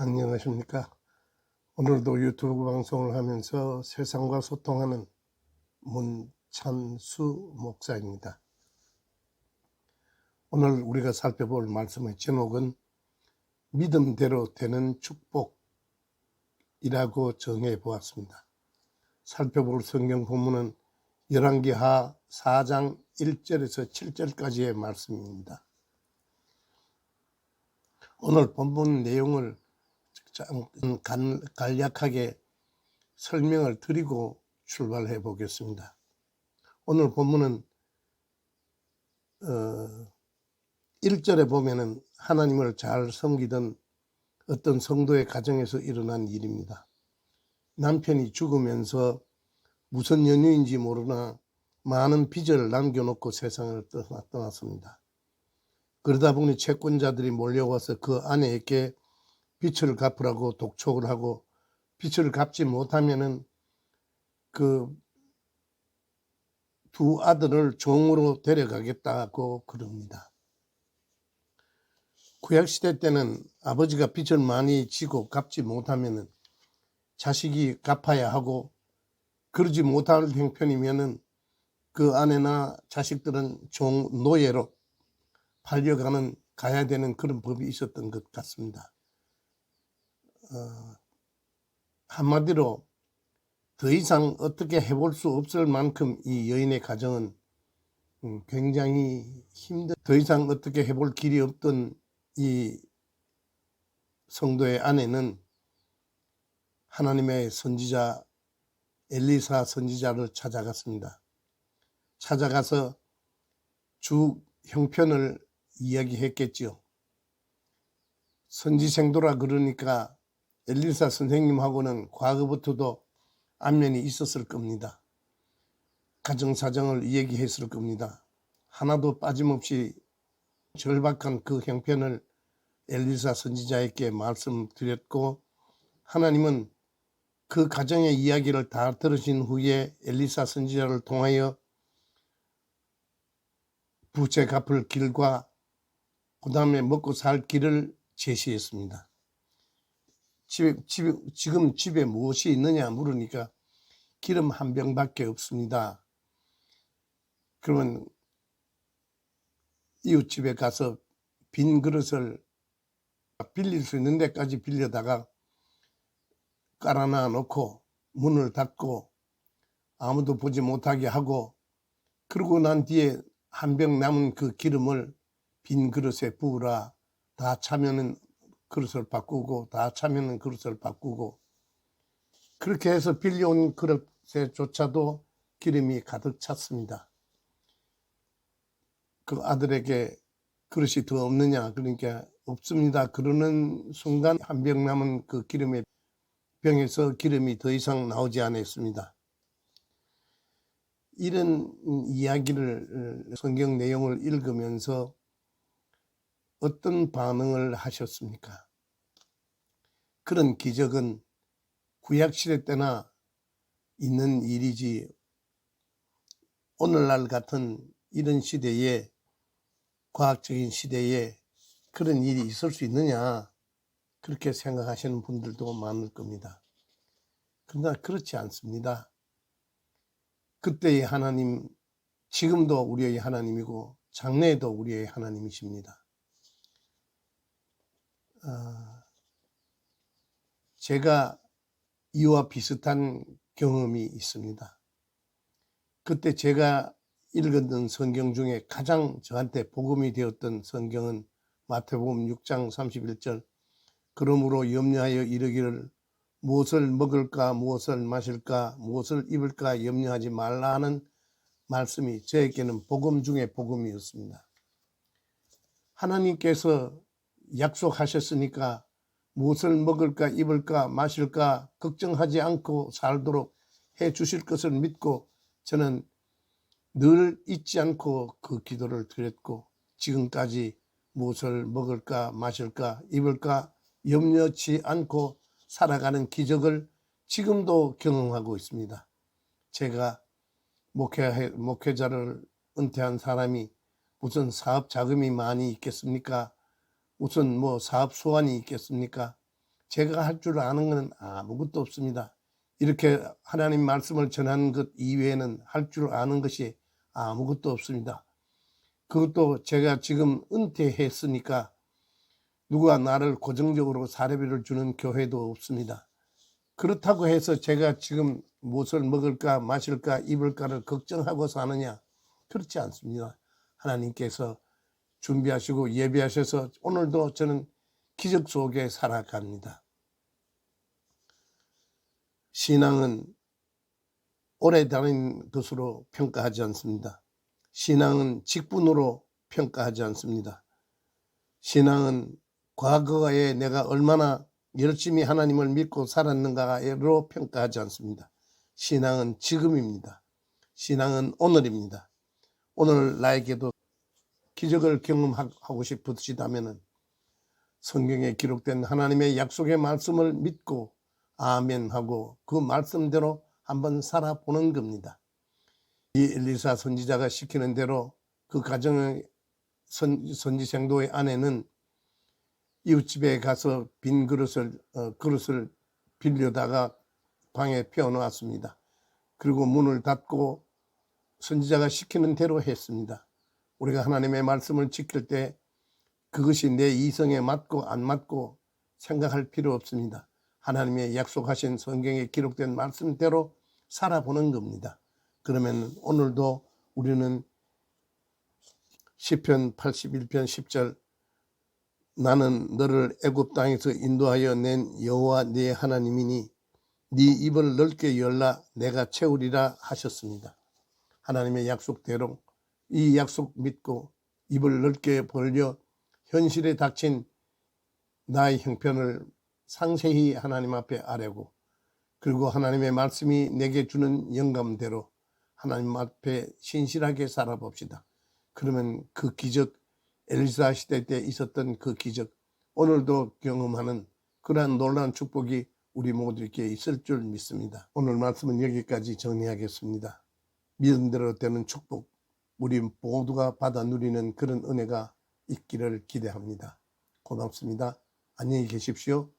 안녕하십니까. 오늘도 유튜브 방송을 하면서 세상과 소통하는 문찬수 목사입니다. 오늘 우리가 살펴볼 말씀의 제목은 믿음대로 되는 축복이라고 정해 보았습니다. 살펴볼 성경 본문은 열왕기하 4장 1절에서 7절까지의 말씀입니다. 오늘 본문 내용을 간략하게 설명을 드리고 출발해 보겠습니다. 오늘 본문은 1절에 보면은 하나님을 잘 섬기던 어떤 성도의 가정에서 일어난 일입니다. 남편이 죽으면서 무슨 연유인지 모르나 많은 빚을 남겨놓고 세상을 떠났습니다. 그러다 보니 채권자들이 몰려와서 그 아내에게 빚을 갚으라고 독촉을 하고 빚을 갚지 못하면은 그 두 아들을 종으로 데려가겠다고 그럽니다. 구약시대 때는 아버지가 빚을 많이 지고 갚지 못하면은 자식이 갚아야 하고, 그러지 못할 형편이면은 그 아내나 자식들은 노예로 가야 되는 그런 법이 있었던 것 같습니다. 한마디로 더 이상 어떻게 해볼 수 없을 만큼 이 여인의 가정은 굉장히 더 이상 어떻게 해볼 길이 없던 이 성도의 아내는 하나님의 선지자 엘리사 선지자를 찾아갔습니다. 찾아가서 주 형편을 이야기했겠지요. 선지생도라 그러니까 엘리사 선생님하고는 과거부터도 안면이 있었을 겁니다. 가정사정을 이야기했을 겁니다. 하나도 빠짐없이 절박한 그 형편을 엘리사 선지자에게 말씀드렸고, 하나님은 그 가정의 이야기를 다 들으신 후에 엘리사 선지자를 통하여 부채 갚을 길과 그 다음에 먹고 살 길을 제시했습니다. 지금 집에 무엇이 있느냐 물으니까 기름 한 병밖에 없습니다. 그러면 이웃집에 가서 빈 그릇을 빌릴 수 있는 데까지 빌려다가 깔아놔 놓고 문을 닫고 아무도 보지 못하게 하고, 그러고 난 뒤에 한 병 남은 그 기름을 빈 그릇에 부으라. 다 차면은 그릇을 바꾸고, 다 차면은 그릇을 바꾸고, 그렇게 해서 빌려온 그릇에조차도 기름이 가득 찼습니다. 그 아들에게 그릇이 더 없느냐 그러니까 없습니다. 그러는 순간 한 병 남은 그 기름의 병에서 기름이 더 이상 나오지 않았습니다. 이런 이야기를 성경 내용을 읽으면서 어떤 반응을 하셨습니까? 그런 기적은 구약시대 때나 있는 일이지 오늘날 같은 이런 시대에, 과학적인 시대에 그런 일이 있을 수 있느냐, 그렇게 생각하시는 분들도 많을 겁니다. 그러나 그렇지 않습니다. 그때의 하나님, 지금도 우리의 하나님이고 장래에도 우리의 하나님이십니다. 제가 이와 비슷한 경험이 있습니다. 그때 제가 읽었던 성경 중에 가장 저한테 복음이 되었던 성경은 마태복음 6장 31절, 그러므로 염려하여 이르기를 무엇을 먹을까, 무엇을 마실까, 무엇을 입을까 염려하지 말라 하는 말씀이 저에게는 복음 중에 복음이었습니다. 하나님께서 약속하셨으니까 무엇을 먹을까, 입을까, 마실까 걱정하지 않고 살도록 해 주실 것을 믿고 저는 늘 잊지 않고 그 기도를 드렸고, 지금까지 무엇을 먹을까, 마실까, 입을까 염려치 않고 살아가는 기적을 지금도 경험하고 있습니다. 제가 목회자를 은퇴한 사람이 무슨 사업 자금이 많이 있겠습니까? 무슨 사업 소원이 있겠습니까? 제가 할 줄 아는 건 아무것도 없습니다. 이렇게 하나님 말씀을 전하는 것 이외에는 할 줄 아는 것이 아무것도 없습니다. 그것도 제가 지금 은퇴했으니까 누가 나를 고정적으로 사례비를 주는 교회도 없습니다. 그렇다고 해서 제가 지금 무엇을 먹을까 마실까 입을까를 걱정하고 사느냐? 그렇지 않습니다. 하나님께서 준비하시고 예비하셔서 오늘도 저는 기적 속에 살아갑니다. 신앙은 오래 다닌 것으로 평가하지 않습니다. 신앙은 직분으로 평가하지 않습니다. 신앙은 과거에 내가 얼마나 열심히 하나님을 믿고 살았는가로 평가하지 않습니다. 신앙은 지금입니다. 신앙은 오늘입니다. 오늘 나에게도 기적을 경험하고 싶으시다면 성경에 기록된 하나님의 약속의 말씀을 믿고 아멘하고 그 말씀대로 한번 살아보는 겁니다. 이 엘리사 선지자가 시키는 대로 그 가정의 선지생도의 아내는 이웃집에 가서 빈 그릇을 빌려다가 방에 펴놓았습니다. 그리고 문을 닫고 선지자가 시키는 대로 했습니다. 우리가 하나님의 말씀을 지킬 때 그것이 내 이성에 맞고 안 맞고 생각할 필요 없습니다. 하나님의 약속하신 성경에 기록된 말씀대로 살아보는 겁니다. 그러면 오늘도 우리는 시편 81편 10절 나는 너를 애굽 땅에서 인도하여 낸 여호와 네 하나님이니 네 입을 넓게 열라 내가 채우리라 하셨습니다. 하나님의 약속대로 이 약속 믿고 입을 넓게 벌려 현실에 닥친 나의 형편을 상세히 하나님 앞에 아뢰고 그리고 하나님의 말씀이 내게 주는 영감대로 하나님 앞에 신실하게 살아봅시다. 그러면 그 기적, 엘리사 시대 때 있었던 그 기적, 오늘도 경험하는 그러한 놀라운 축복이 우리 모두에게 있을 줄 믿습니다. 오늘 말씀은 여기까지 정리하겠습니다. 믿음대로 되는 축복, 우리 모두가 받아 누리는 그런 은혜가 있기를 기대합니다. 고맙습니다. 안녕히 계십시오.